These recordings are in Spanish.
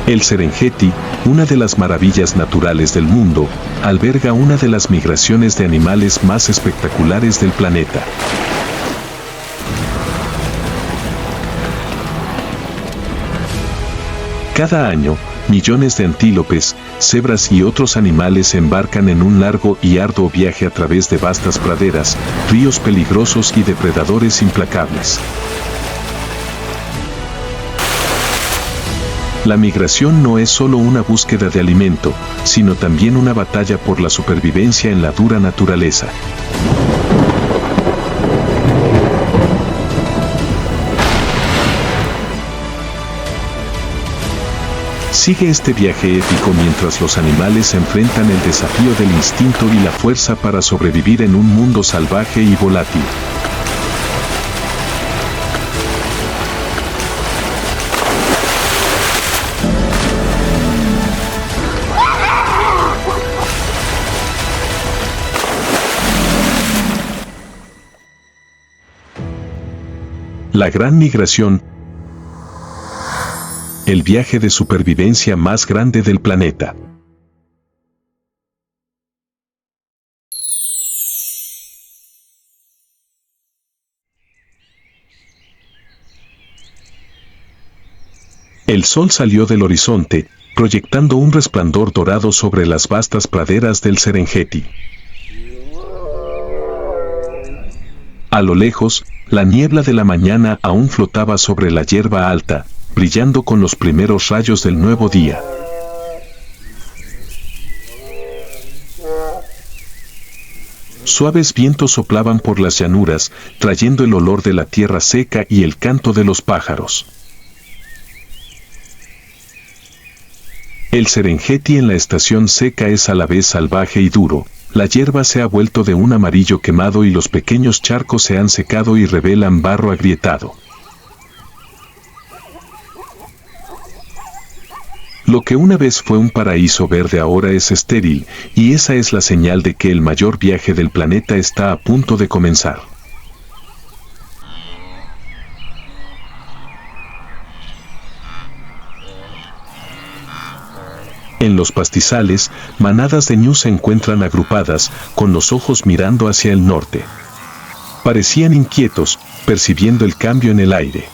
El Serengeti, una de las maravillas naturales del mundo, alberga una de las migraciones de animales más espectaculares del planeta. Cada año, millones de antílopes, cebras y otros animales se embarcan en un largo y arduo viaje a través de vastas praderas, ríos peligrosos y depredadores implacables. La migración no es solo una búsqueda de alimento, sino también una batalla por la supervivencia en la dura naturaleza. Sigue este viaje épico mientras los animales enfrentan el desafío del instinto y la fuerza para sobrevivir en un mundo salvaje y volátil. La gran migración, el viaje de supervivencia más grande del planeta. El sol salió del horizonte, proyectando un resplandor dorado sobre las vastas praderas del Serengeti. A lo lejos, la niebla de la mañana aún flotaba sobre la hierba alta, brillando con los primeros rayos del nuevo día. Suaves vientos soplaban por las llanuras, trayendo el olor de la tierra seca y el canto de los pájaros. El Serengeti en la estación seca es a la vez salvaje y duro. La hierba se ha vuelto de un amarillo quemado y los pequeños charcos se han secado y revelan barro agrietado. Lo que una vez fue un paraíso verde ahora es estéril, y esa es la señal de que el mayor viaje del planeta está a punto de comenzar. En los pastizales, manadas de ñus se encuentran agrupadas, con los ojos mirando hacia el norte. Parecían inquietos, percibiendo el cambio en el aire.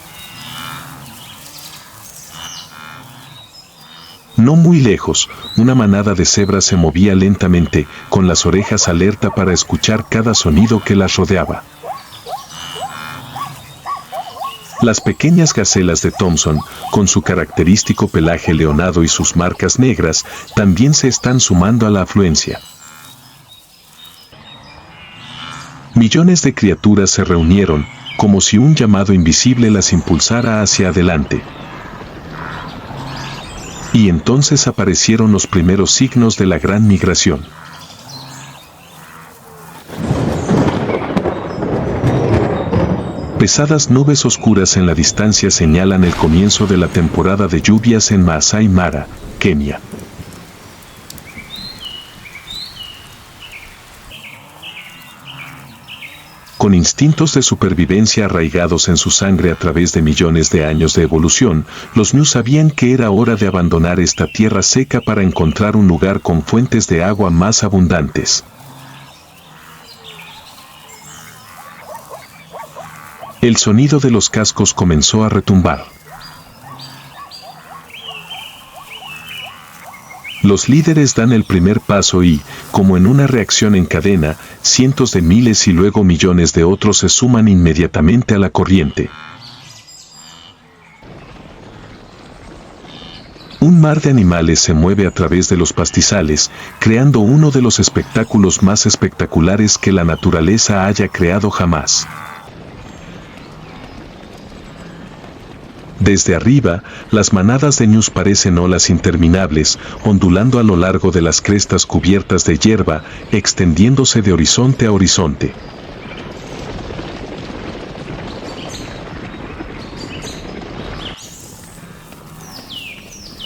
No muy lejos, una manada de cebras se movía lentamente, con las orejas alerta para escuchar cada sonido que las rodeaba. Las pequeñas gacelas de Thompson, con su característico pelaje leonado y sus marcas negras, también se están sumando a la afluencia. Millones de criaturas se reunieron, como si un llamado invisible las impulsara hacia adelante. Y entonces aparecieron los primeros signos de la gran migración. Pesadas nubes oscuras en la distancia señalan el comienzo de la temporada de lluvias en Maasai Mara, Kenia. Con instintos de supervivencia arraigados en su sangre a través de millones de años de evolución, los ñus sabían que era hora de abandonar esta tierra seca para encontrar un lugar con fuentes de agua más abundantes. El sonido de los cascos comenzó a retumbar. Los líderes dan el primer paso y, como en una reacción en cadena, cientos de miles y luego millones de otros se suman inmediatamente a la corriente. Un mar de animales se mueve a través de los pastizales, creando uno de los espectáculos más espectaculares que la naturaleza haya creado jamás. Desde arriba, las manadas de ñus parecen olas interminables, ondulando a lo largo de las crestas cubiertas de hierba, extendiéndose de horizonte a horizonte.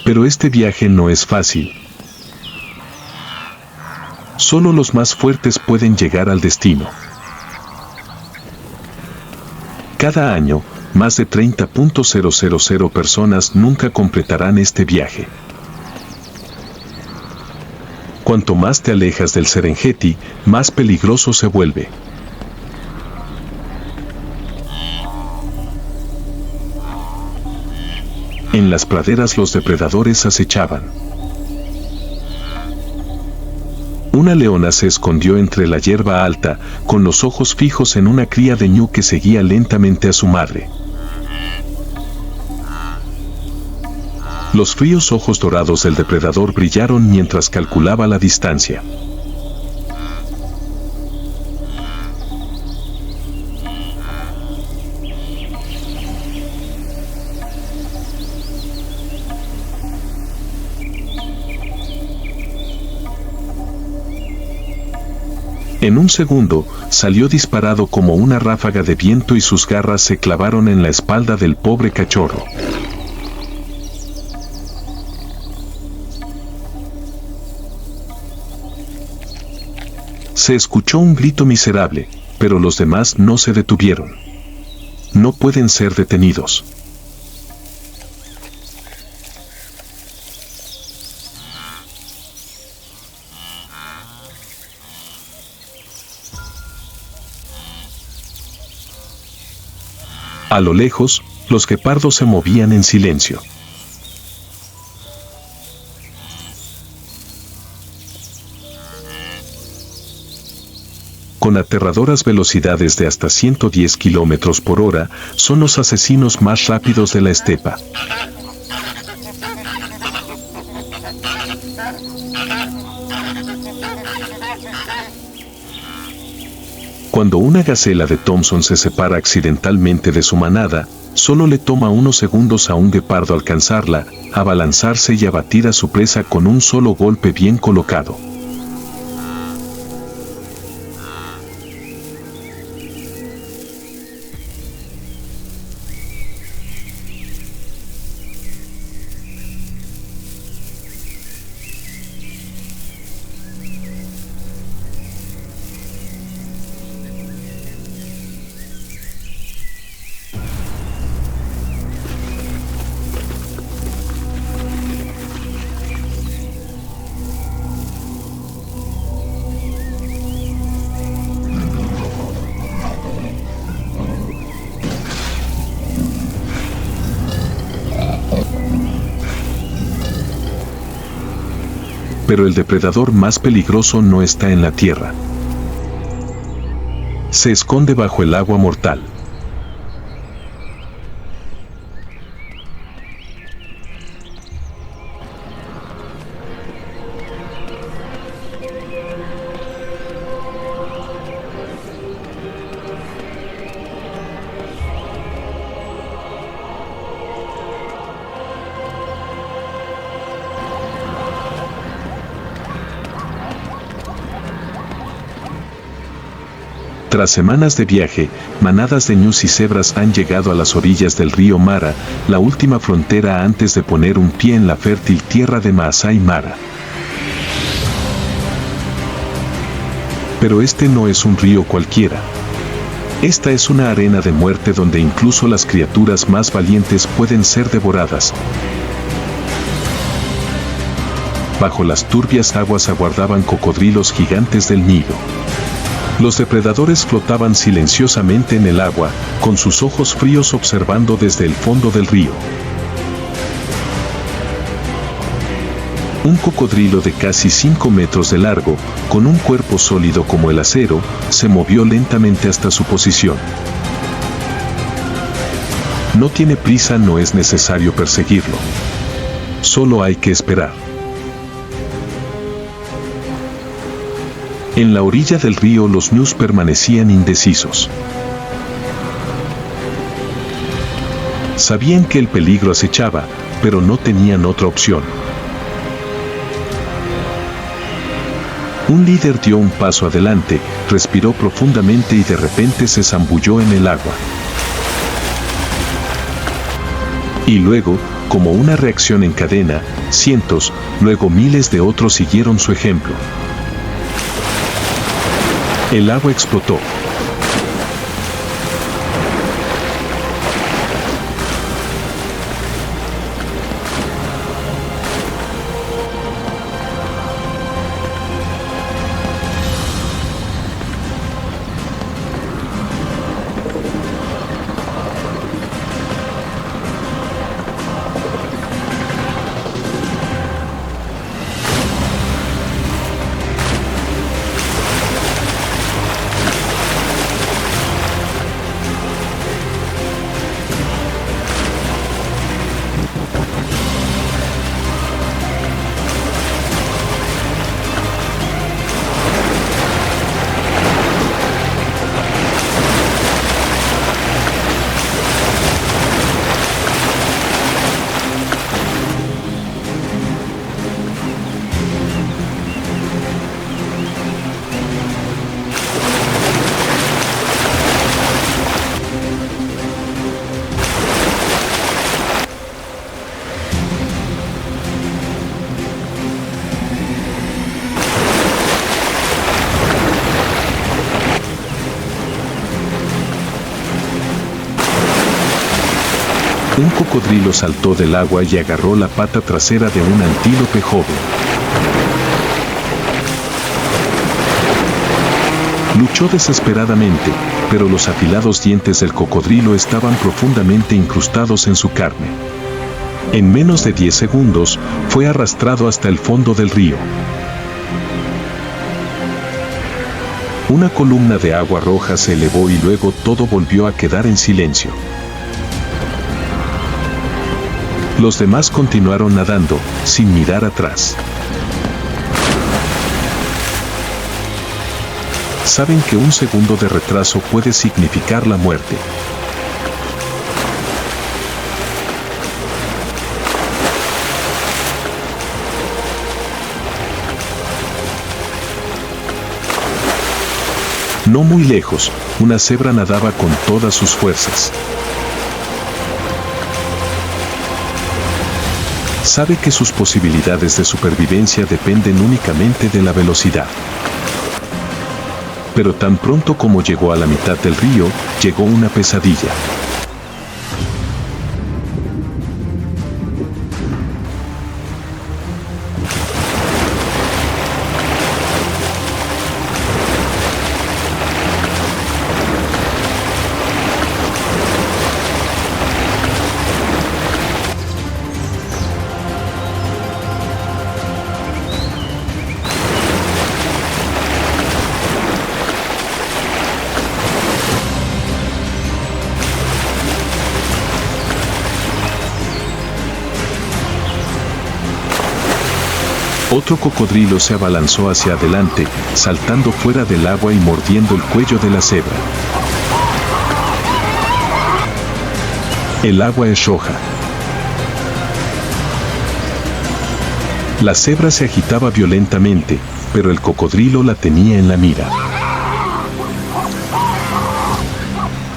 Pero este viaje no es fácil. Solo los más fuertes pueden llegar al destino. Cada año, más de 30.000 personas nunca completarán este viaje. Cuanto más te alejas del Serengeti, más peligroso se vuelve. En las praderas los depredadores acechaban. Una leona se escondió entre la hierba alta, con los ojos fijos en una cría de ñu que seguía lentamente a su madre. Los fríos ojos dorados del depredador brillaron mientras calculaba la distancia. En un segundo, salió disparado como una ráfaga de viento y sus garras se clavaron en la espalda del pobre cachorro. Se escuchó un grito miserable, pero los demás no se detuvieron. No pueden ser detenidos. A lo lejos, los guepardos se movían en silencio. Con aterradoras velocidades de hasta 110 kilómetros por hora, son los asesinos más rápidos de la estepa. Cuando una gacela de Thompson se separa accidentalmente de su manada, solo le toma unos segundos a un guepardo alcanzarla, abalanzarse y abatir a su presa con un solo golpe bien colocado. Pero el depredador más peligroso no está en la tierra. Se esconde bajo el agua mortal. Tras semanas de viaje, manadas de ñus y cebras han llegado a las orillas del río Mara, la última frontera antes de poner un pie en la fértil tierra de Maasai Mara. Pero este no es un río cualquiera. Esta es una arena de muerte donde incluso las criaturas más valientes pueden ser devoradas. Bajo las turbias aguas aguardaban cocodrilos gigantes del Nilo. Los depredadores flotaban silenciosamente en el agua, con sus ojos fríos observando desde el fondo del río. Un cocodrilo de casi 5 metros de largo, con un cuerpo sólido como el acero, se movió lentamente hasta su posición. No tiene prisa, no es necesario perseguirlo. Solo hay que esperar. En la orilla del río los ñus permanecían indecisos. Sabían que el peligro acechaba, pero no tenían otra opción. Un líder dio un paso adelante, respiró profundamente y de repente se zambulló en el agua. Y luego, como una reacción en cadena, cientos, luego miles de otros siguieron su ejemplo. El agua explotó. Un cocodrilo saltó del agua y agarró la pata trasera de un antílope joven. Luchó desesperadamente, pero los afilados dientes del cocodrilo estaban profundamente incrustados en su carne. En menos de 10 segundos, fue arrastrado hasta el fondo del río. Una columna de agua roja se elevó y luego todo volvió a quedar en silencio. Los demás continuaron nadando, sin mirar atrás. Saben que un segundo de retraso puede significar la muerte. No muy lejos, una cebra nadaba con todas sus fuerzas. Sabe que sus posibilidades de supervivencia dependen únicamente de la velocidad. Pero tan pronto como llegó a la mitad del río, llegó una pesadilla. Otro cocodrilo se abalanzó hacia adelante, saltando fuera del agua y mordiendo el cuello de la cebra. El agua es roja. La cebra se agitaba violentamente, pero el cocodrilo la tenía en la mira.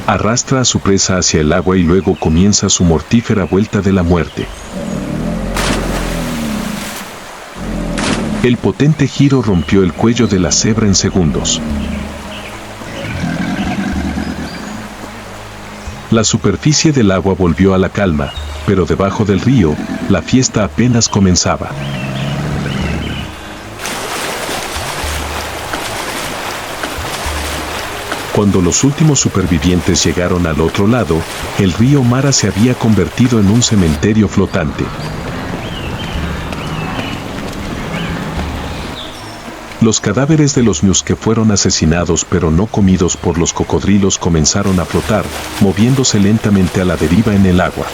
Arrastra a su presa hacia el agua y luego comienza su mortífera vuelta de la muerte. El potente giro rompió el cuello de la cebra en segundos. La superficie del agua volvió a la calma, pero debajo del río, la fiesta apenas comenzaba. Cuando los últimos supervivientes llegaron al otro lado, el río Mara se había convertido en un cementerio flotante. Los cadáveres de los ñus que fueron asesinados pero no comidos por los cocodrilos comenzaron a flotar, moviéndose lentamente a la deriva en el agua.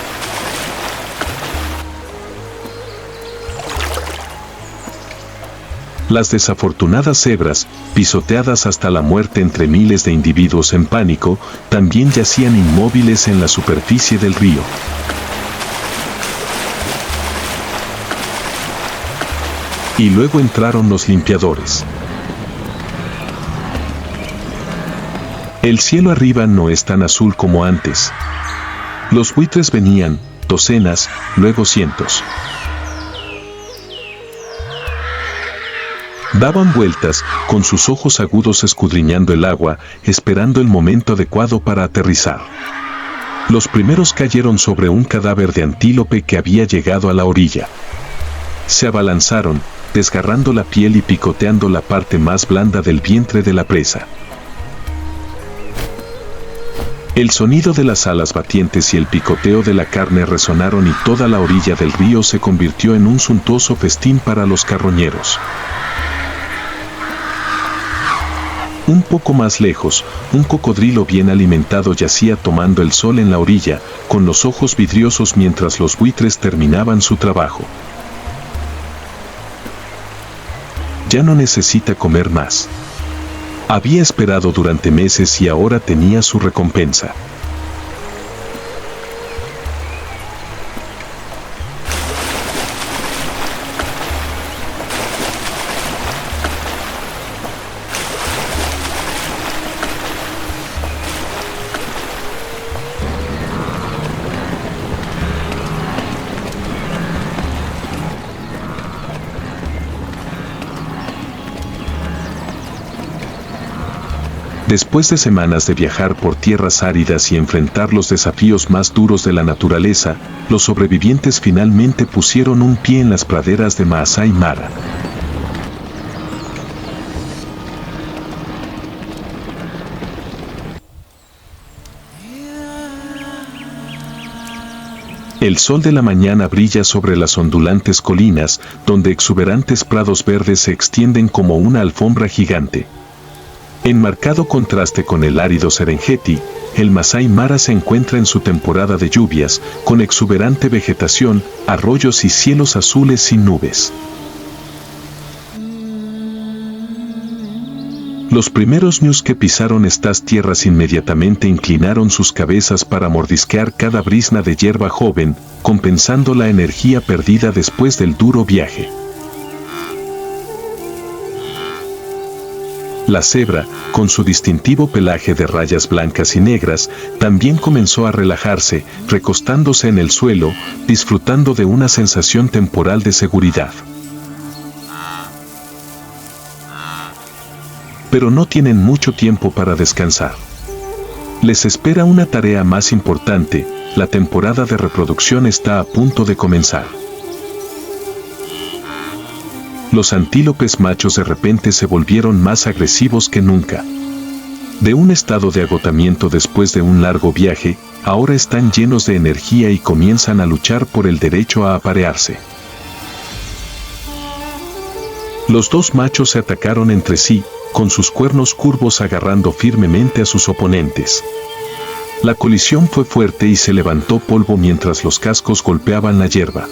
Las desafortunadas cebras, pisoteadas hasta la muerte entre miles de individuos en pánico, también yacían inmóviles en la superficie del río. Y luego entraron los limpiadores. El cielo arriba no es tan azul como antes. Los buitres venían, docenas, luego cientos. Daban vueltas, con sus ojos agudos escudriñando el agua, esperando el momento adecuado para aterrizar. Los primeros cayeron sobre un cadáver de antílope que había llegado a la orilla. Se abalanzaron, desgarrando la piel y picoteando la parte más blanda del vientre de la presa. El sonido de las alas batientes y el picoteo de la carne resonaron y toda la orilla del río se convirtió en un suntuoso festín para los carroñeros. Un poco más lejos, un cocodrilo bien alimentado yacía tomando el sol en la orilla, con los ojos vidriosos mientras los buitres terminaban su trabajo. Ya no necesita comer más. Había esperado durante meses y ahora tenía su recompensa. Después de semanas de viajar por tierras áridas y enfrentar los desafíos más duros de la naturaleza, los sobrevivientes finalmente pusieron un pie en las praderas de Maasai Mara. El sol de la mañana brilla sobre las ondulantes colinas, donde exuberantes prados verdes se extienden como una alfombra gigante. En marcado contraste con el árido Serengeti, el Masai Mara se encuentra en su temporada de lluvias, con exuberante vegetación, arroyos y cielos azules sin nubes. Los primeros ñus que pisaron estas tierras inmediatamente inclinaron sus cabezas para mordisquear cada brizna de hierba joven, compensando la energía perdida después del duro viaje. La cebra, con su distintivo pelaje de rayas blancas y negras, también comenzó a relajarse, recostándose en el suelo, disfrutando de una sensación temporal de seguridad. Pero no tienen mucho tiempo para descansar. Les espera una tarea más importante, la temporada de reproducción está a punto de comenzar. Los antílopes machos de repente se volvieron más agresivos que nunca. De un estado de agotamiento después de un largo viaje, ahora están llenos de energía y comienzan a luchar por el derecho a aparearse. Los dos machos se atacaron entre sí, con sus cuernos curvos agarrando firmemente a sus oponentes. La colisión fue fuerte y se levantó polvo mientras los cascos golpeaban la hierba.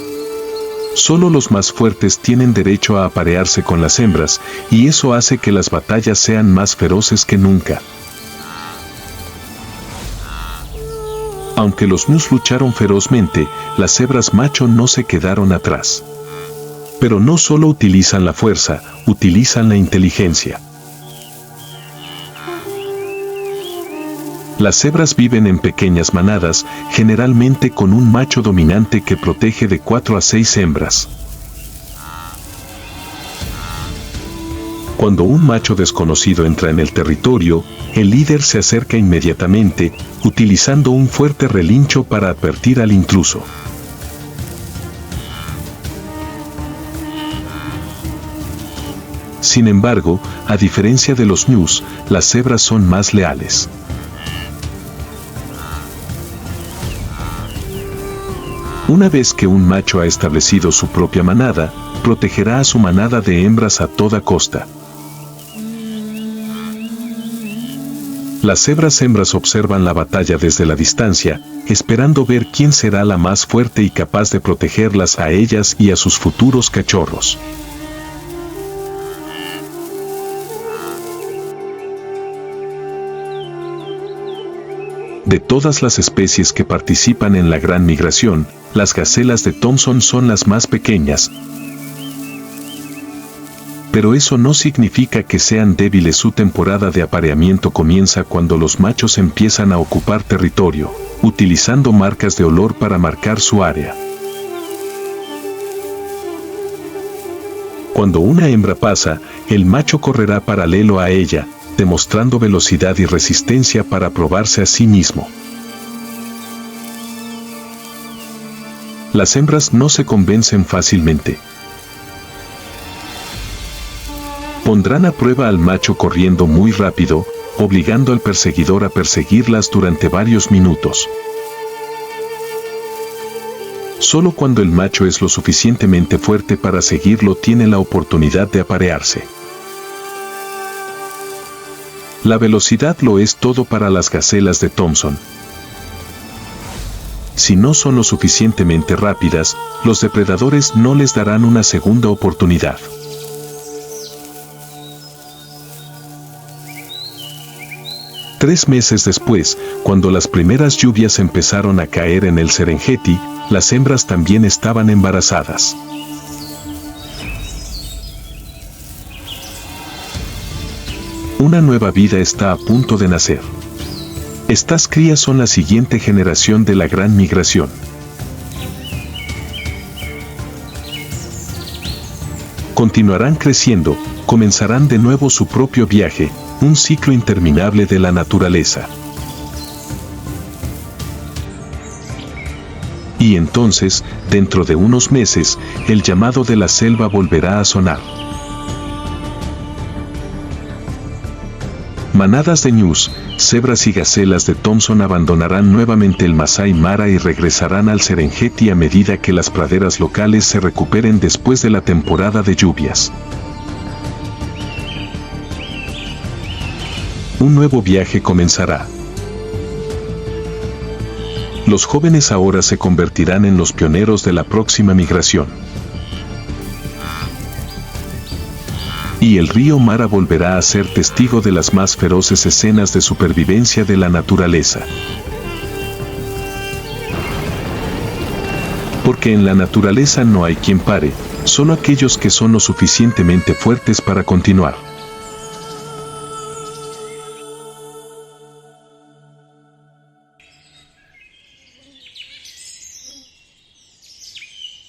Solo los más fuertes tienen derecho a aparearse con las hembras, y eso hace que las batallas sean más feroces que nunca. Aunque los ñus lucharon ferozmente, las hebras macho no se quedaron atrás. Pero no solo utilizan la fuerza, utilizan la inteligencia. Las cebras viven en pequeñas manadas, generalmente con un macho dominante que protege de 4 a 6 hembras. Cuando un macho desconocido entra en el territorio, el líder se acerca inmediatamente, utilizando un fuerte relincho para advertir al intruso. Sin embargo, a diferencia de los ñus, las cebras son más leales. Una vez que un macho ha establecido su propia manada, protegerá a su manada de hembras a toda costa. Las cebras hembras observan la batalla desde la distancia, esperando ver quién será la más fuerte y capaz de protegerlas a ellas y a sus futuros cachorros. De todas las especies que participan en la gran migración, las gacelas de Thomson son las más pequeñas. Pero eso no significa que sean débiles. Su temporada de apareamiento comienza cuando los machos empiezan a ocupar territorio, utilizando marcas de olor para marcar su área. Cuando una hembra pasa, el macho correrá paralelo a ella, demostrando velocidad y resistencia para probarse a sí mismo. Las hembras no se convencen fácilmente. Pondrán a prueba al macho corriendo muy rápido, obligando al perseguidor a perseguirlas durante varios minutos. Solo cuando el macho es lo suficientemente fuerte para seguirlo tiene la oportunidad de aparearse. La velocidad lo es todo para las gacelas de Thompson. Si no son lo suficientemente rápidas, los depredadores no les darán una segunda oportunidad. Tres meses después, cuando las primeras lluvias empezaron a caer en el Serengeti, las hembras también estaban embarazadas. Una nueva vida está a punto de nacer. Estas crías son la siguiente generación de la gran migración. Continuarán creciendo, comenzarán de nuevo su propio viaje, un ciclo interminable de la naturaleza. Y entonces, dentro de unos meses, el llamado de la selva volverá a sonar. Manadas de ñus, cebras y gacelas de Thompson abandonarán nuevamente el Masai Mara y regresarán al Serengeti a medida que las praderas locales se recuperen después de la temporada de lluvias. Un nuevo viaje comenzará. Los jóvenes ahora se convertirán en los pioneros de la próxima migración. Y el río Mara volverá a ser testigo de las más feroces escenas de supervivencia de la naturaleza. Porque en la naturaleza no hay quien pare, solo aquellos que son lo suficientemente fuertes para continuar.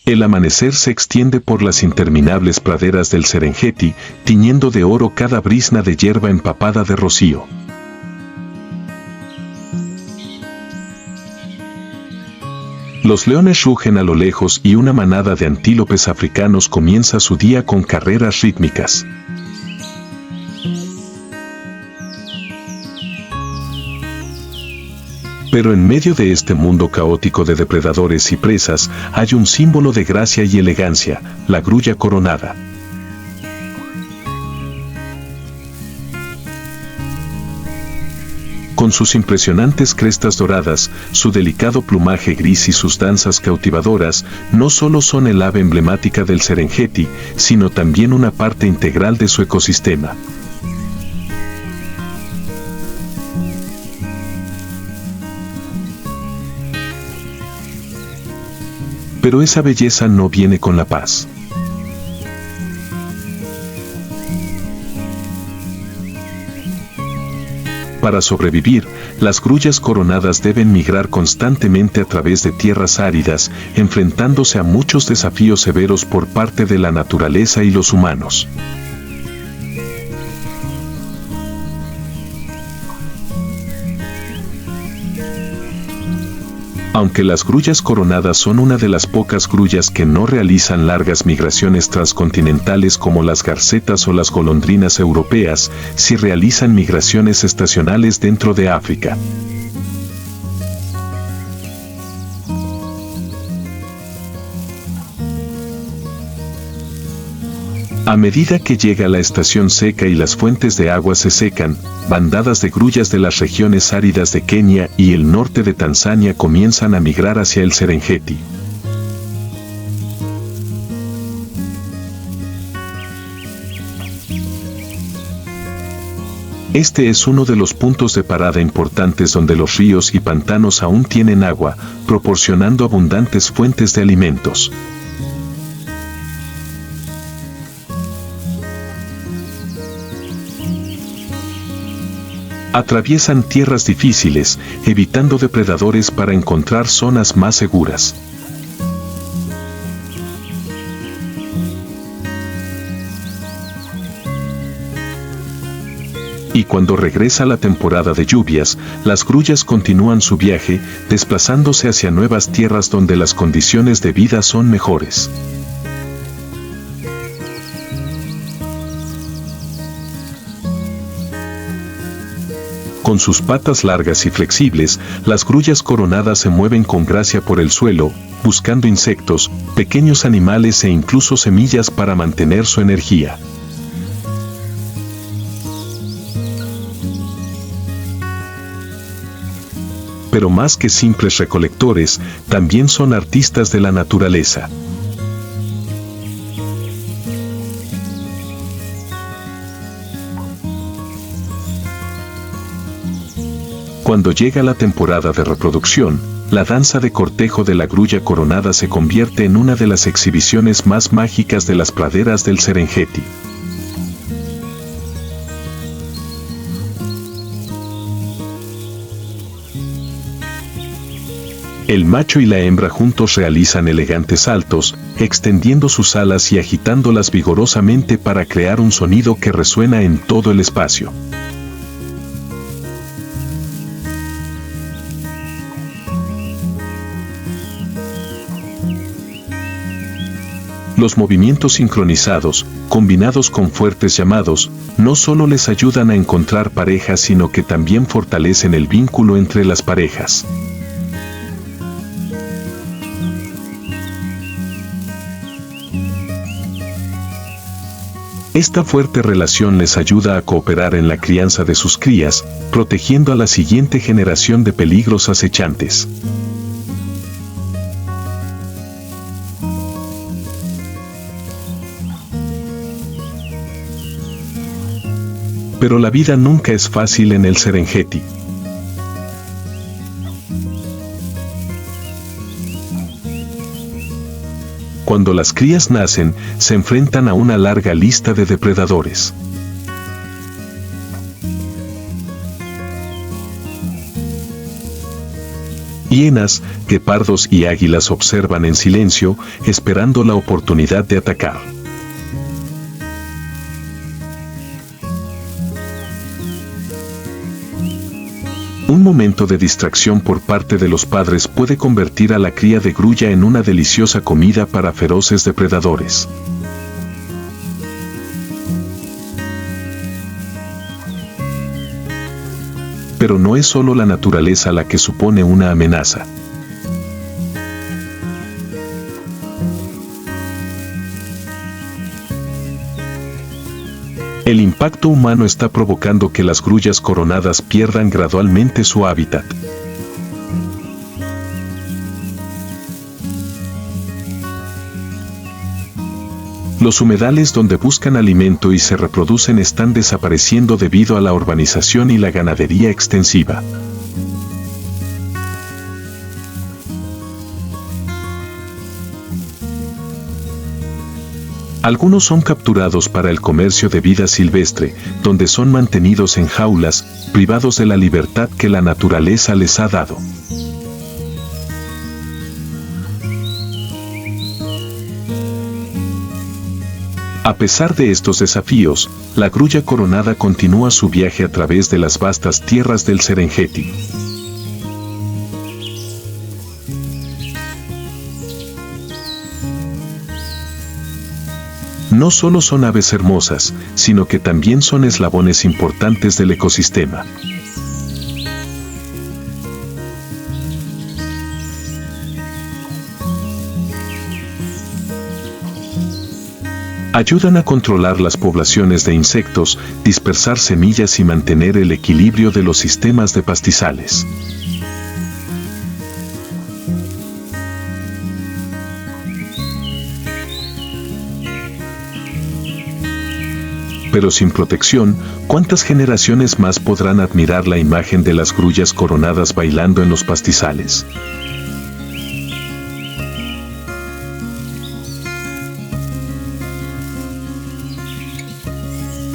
El amanecer se extiende por las interminables praderas del Serengeti, tiñendo de oro cada brizna de hierba empapada de rocío. Los leones rugen a lo lejos y una manada de antílopes africanos comienza su día con carreras rítmicas. Pero en medio de este mundo caótico de depredadores y presas, hay un símbolo de gracia y elegancia, la grulla coronada. Con sus impresionantes crestas doradas, su delicado plumaje gris y sus danzas cautivadoras, no solo son el ave emblemática del Serengeti, sino también una parte integral de su ecosistema. Pero esa belleza no viene con la paz. Para sobrevivir, las grullas coronadas deben migrar constantemente a través de tierras áridas, enfrentándose a muchos desafíos severos por parte de la naturaleza y los humanos. Aunque las grullas coronadas son una de las pocas grullas que no realizan largas migraciones transcontinentales como las garcetas o las golondrinas europeas, sí realizan migraciones estacionales dentro de África. A medida que llega la estación seca y las fuentes de agua se secan, bandadas de grullas de las regiones áridas de Kenia y el norte de Tanzania comienzan a migrar hacia el Serengeti. Este es uno de los puntos de parada importantes donde los ríos y pantanos aún tienen agua, proporcionando abundantes fuentes de alimentos. Atraviesan tierras difíciles, evitando depredadores para encontrar zonas más seguras. Y cuando regresa la temporada de lluvias, las grullas continúan su viaje, desplazándose hacia nuevas tierras donde las condiciones de vida son mejores. Con sus patas largas y flexibles, las grullas coronadas se mueven con gracia por el suelo, buscando insectos, pequeños animales e incluso semillas para mantener su energía. Pero más que simples recolectores, también son artistas de la naturaleza. Cuando llega la temporada de reproducción, la danza de cortejo de la grulla coronada se convierte en una de las exhibiciones más mágicas de las praderas del Serengeti. El macho y la hembra juntos realizan elegantes saltos, extendiendo sus alas y agitándolas vigorosamente para crear un sonido que resuena en todo el espacio. Los movimientos sincronizados, combinados con fuertes llamados, no solo les ayudan a encontrar parejas, sino que también fortalecen el vínculo entre las parejas. Esta fuerte relación les ayuda a cooperar en la crianza de sus crías, protegiendo a la siguiente generación de peligros acechantes. Pero la vida nunca es fácil en el Serengeti. Cuando las crías nacen, se enfrentan a una larga lista de depredadores. Hienas, guepardos y águilas observan en silencio, esperando la oportunidad de atacar. Un momento de distracción por parte de los padres puede convertir a la cría de grulla en una deliciosa comida para feroces depredadores. Pero no es solo la naturaleza la que supone una amenaza. El impacto humano está provocando que las grullas coronadas pierdan gradualmente su hábitat. Los humedales donde buscan alimento y se reproducen están desapareciendo debido a la urbanización y la ganadería extensiva. Algunos son capturados para el comercio de vida silvestre, donde son mantenidos en jaulas, privados de la libertad que la naturaleza les ha dado. A pesar de estos desafíos, la grulla coronada continúa su viaje a través de las vastas tierras del Serengeti. No solo son aves hermosas, sino que también son eslabones importantes del ecosistema. Ayudan a controlar las poblaciones de insectos, dispersar semillas y mantener el equilibrio de los sistemas de pastizales. Pero sin protección, ¿cuántas generaciones más podrán admirar la imagen de las grullas coronadas bailando en los pastizales?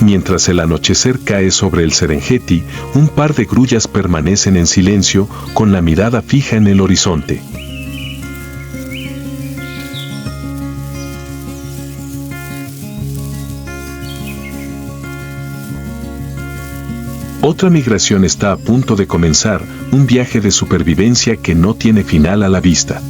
Mientras el anochecer cae sobre el Serengeti, un par de grullas permanecen en silencio, con la mirada fija en el horizonte. Otra migración está a punto de comenzar, un viaje de supervivencia que no tiene final a la vista.